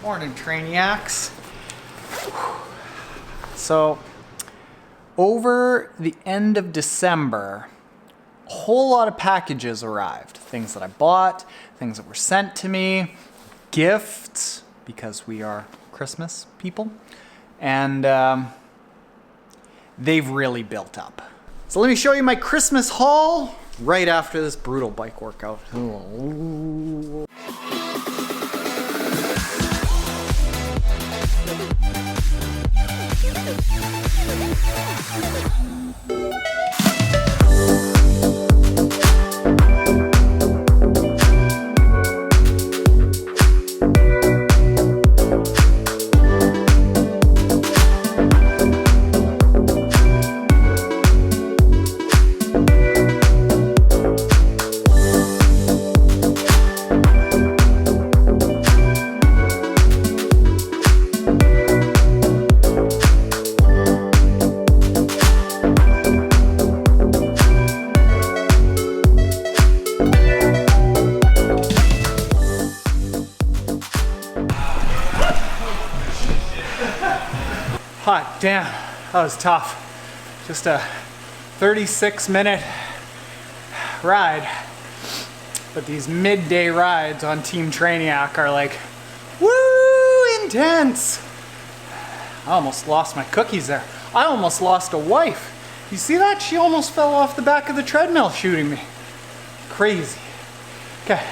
Morning, Trainiacs. So, over the end of December, a whole lot of packages arrived. Things that I bought, things that were sent to me, gifts, because we are Christmas people, and they've really built up. So let me show you my Christmas haul right after this brutal bike workout. Ooh. Hot damn, that was tough. Just a 36-minute ride. But these midday rides on Team Trainiac are like, woo, intense. I almost lost my cookies there. I almost lost a wife. You see that? She almost fell off the back of the treadmill shooting me. Crazy. Okay,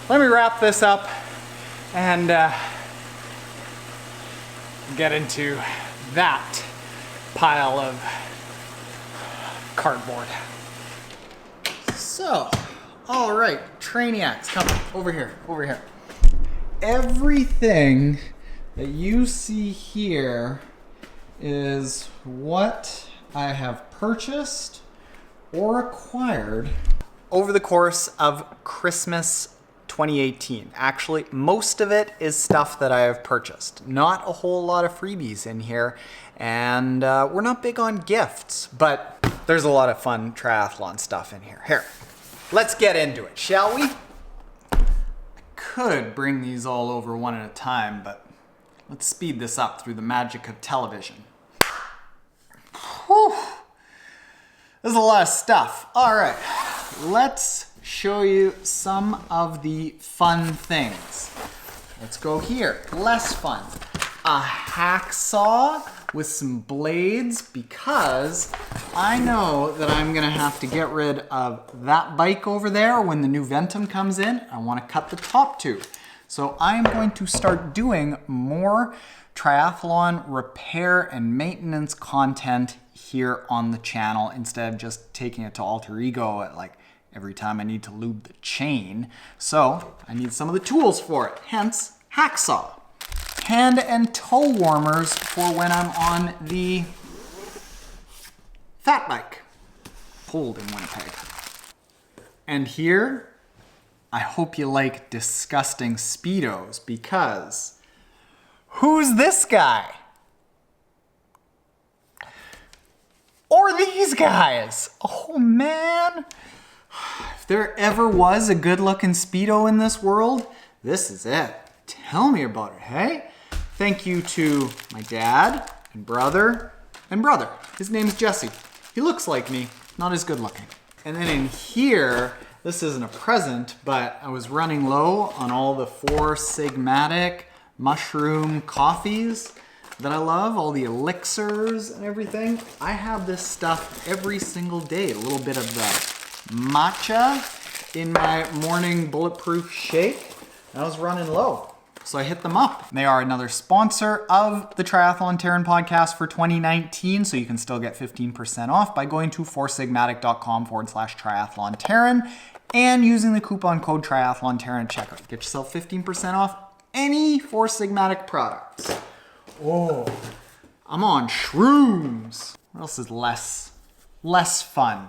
let me wrap this up and get into that pile of cardboard. So, all right, Trainiacs, come over here. Everything that you see here is what I have purchased or acquired over the course of Christmas 2018. Actually, most of it is stuff that I have purchased. Not a whole lot of freebies in here, and we're not big on gifts, but there's a lot of fun triathlon stuff in here. Here, let's get into it, shall we? I could bring these all over one at a time, but let's speed this up through the magic of television. Whew. There's a lot of stuff. All right, let's show you some of the fun things. Let's go here. Less fun. A hacksaw with some blades, because I know that I'm gonna have to get rid of that bike over there when the new Ventum comes in. I wanna cut the top tube. So I'm going to start doing more triathlon repair and maintenance content here on the channel instead of just taking it to Alter Ego at like every time I need to lube the chain. So I need some of the tools for it, hence hacksaw. Hand and toe warmers for when I'm on the fat bike. Cold in Winnipeg. And here, I hope you like disgusting Speedos, because who's this guy? Or these guys? Oh man. If there ever was a good-looking Speedo in this world, this is it. Tell me about it, hey? Thank you to my dad and brother. His name's Jesse. He looks like me, not as good-looking. And then in here, this isn't a present, but I was running low on all the 4 Sigmatic mushroom coffees that I love, all the elixirs and everything. I have this stuff every single day, a little bit of the matcha in my morning bulletproof shake. I was running low, so I hit them up. They are another sponsor of the Triathlon Taren podcast for 2019, so you can still get 15% off by going to foursigmatic.com/triathlon Taren and using the coupon code Triathlon Taren at checkout. Get yourself 15% off any Four Sigmatic products. Oh, I'm on shrooms. What else is less fun?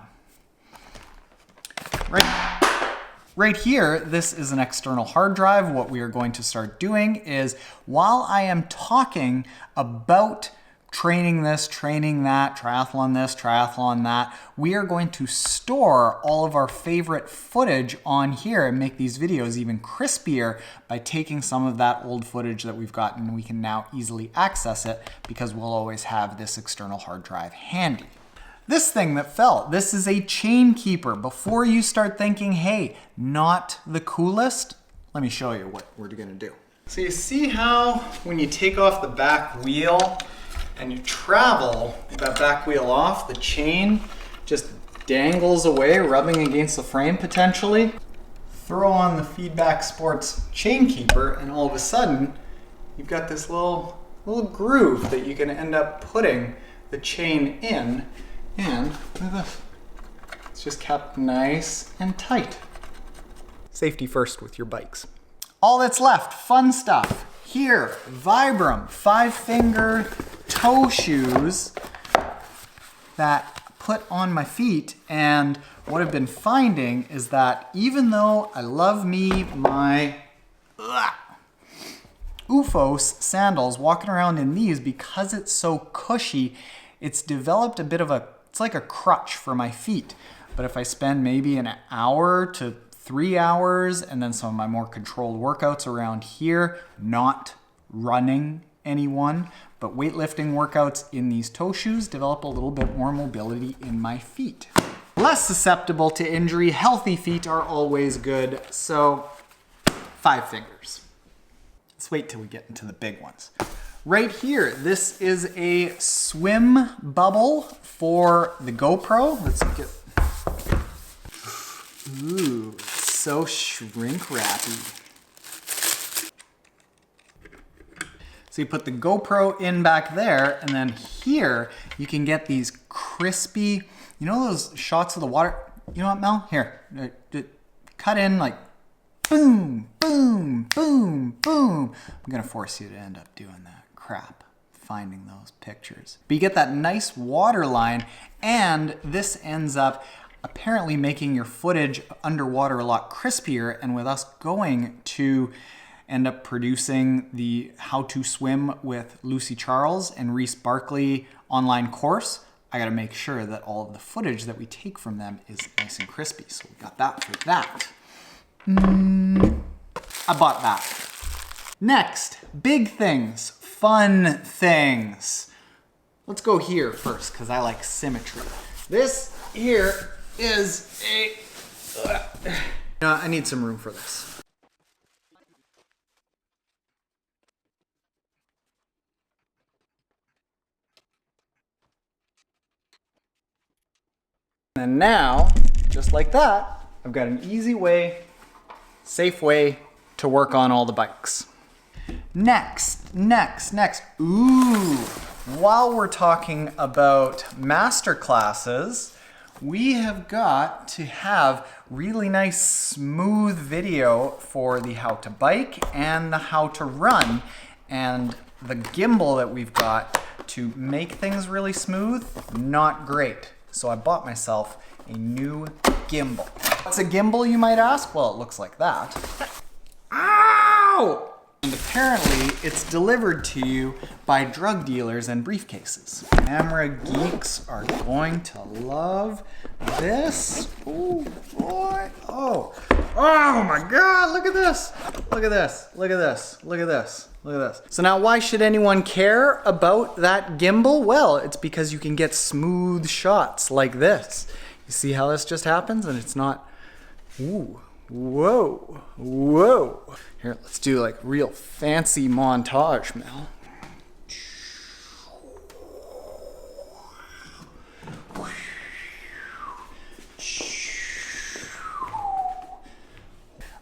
Right here, this is an external hard drive. What we are going to start doing is, while I am talking about training this, training that, triathlon this, triathlon that. We are going to store all of our favorite footage on here and make these videos even crispier by taking some of that old footage that we've gotten. We can now easily access it because we'll always have this external hard drive handy. This thing that fell, this is a chain keeper. Before you start thinking, hey, not the coolest, let me show you what we're gonna do. So you see how when you take off the back wheel and you travel that back wheel off, the chain just dangles away, rubbing against the frame potentially. Throw on the Feedback Sports chain keeper and all of a sudden, you've got this little groove that you can end up putting the chain in, and look at this. It's just kept nice and tight. Safety first with your bikes. All that's left, fun stuff. Here, Vibram 5-finger toe shoes that put on my feet. And what I've been finding is that even though I love me my OOFOS sandals, walking around in these, because it's so cushy, it's developed a bit of it's like a crutch for my feet. But if I spend maybe an hour to 3 hours and then some of my more controlled workouts around here, not running anyone, but weightlifting workouts in these toe shoes, develop a little bit more mobility in my feet. Less susceptible to injury, healthy feet are always good, so 5-fingers. Let's wait till we get into the big ones. Right here, this is a swim bubble for the GoPro. Let's get, ooh, so shrink wrappy. So you put the GoPro in back there, and then here you can get these crispy, you know those shots of the water? You know what, Mel? Here, cut in like boom, boom, boom, boom. I'm gonna force you to end up doing that crap, finding those pictures. But you get that nice water line, and this ends up apparently making your footage underwater a lot crispier. And with us going to end up producing the How to Swim with Lucy Charles and Reese Barkley online course, I gotta make sure that all of the footage that we take from them is nice and crispy. So we got that for that. I bought that. Next, big things, fun things. Let's go here first, because I like symmetry. This here is I need some room for this. And now, just like that, I've got an easy way, safe way to work on all the bikes. Next. Ooh, while we're talking about master classes, we have got to have really nice smooth video for the how to bike and the how to run. And the gimbal that we've got to make things really smooth, not great. So I bought myself a new gimbal. What's a gimbal, you might ask? Well, it looks like that. Ow! And apparently it's delivered to you by drug dealers and briefcases. Camera geeks are going to love this. Oh boy, oh my God, look at this. Look at this, look at this, look at this. Look at this. So now why should anyone care about that gimbal? Well, it's because you can get smooth shots like this. You see how this just happens and it's not, ooh, whoa, whoa. Here, let's do like real fancy montage, Mel.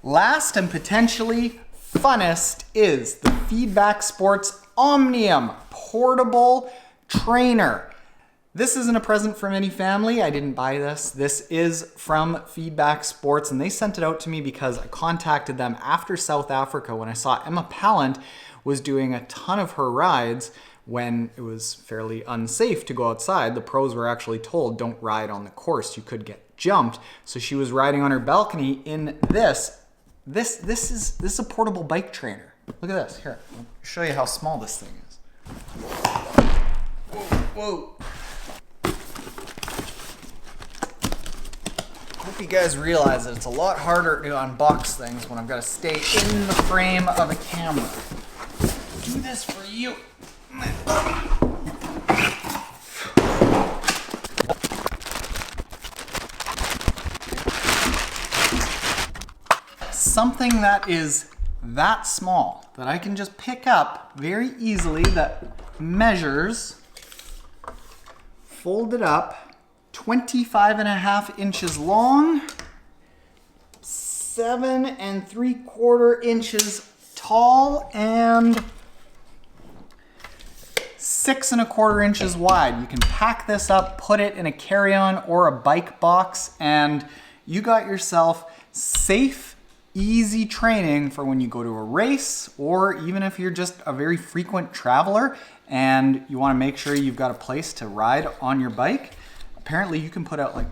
Last and potentially funnest is the Feedback Sports Omnium portable trainer. This isn't a present from any family. I didn't buy this. This is from Feedback Sports, and they sent it out to me because I contacted them after South Africa when I saw Emma Pallant was doing a ton of her rides when it was fairly unsafe to go outside. The pros were actually told, don't ride on the course. You could get jumped. So she was riding on her balcony in this. This is a portable bike trainer. Look at this. Here, I'll show you how small this thing is. Whoa. Hope you guys realize that it's a lot harder to unbox things when I've got to stay in the frame of a camera. Do this for you. Something that is that small that I can just pick up very easily that measures, fold it up, 25.5 inches long, 7 3/4 inches tall, and 6 1/4 inches wide. You can pack this up, put it in a carry-on or a bike box, and you got yourself safe, easy training for when you go to a race, or even if you're just a very frequent traveler and you want to make sure you've got a place to ride on your bike. Apparently you can put out like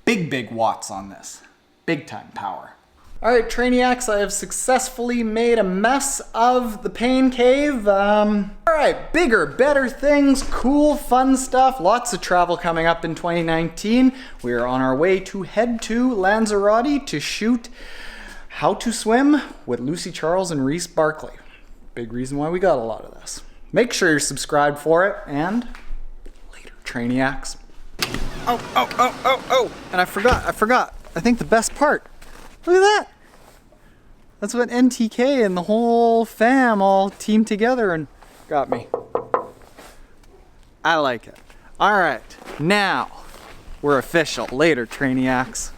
big watts on this. Big time power. All right, Trainiacs, I have successfully made a mess of the pain cave. All right, bigger, better things, cool, fun stuff. Lots of travel coming up in 2019. We are on our way to head to Lanzarote to shoot How to Swim with Lucy Charles and Reese Barkley. Big reason why we got a lot of this. Make sure you're subscribed for it, and later, Trainiacs. Oh. And I forgot. I think the best part. Look at that. That's what NTK and the whole fam all teamed together and got me. I like it. All right, now we're official. Later, Trainiacs.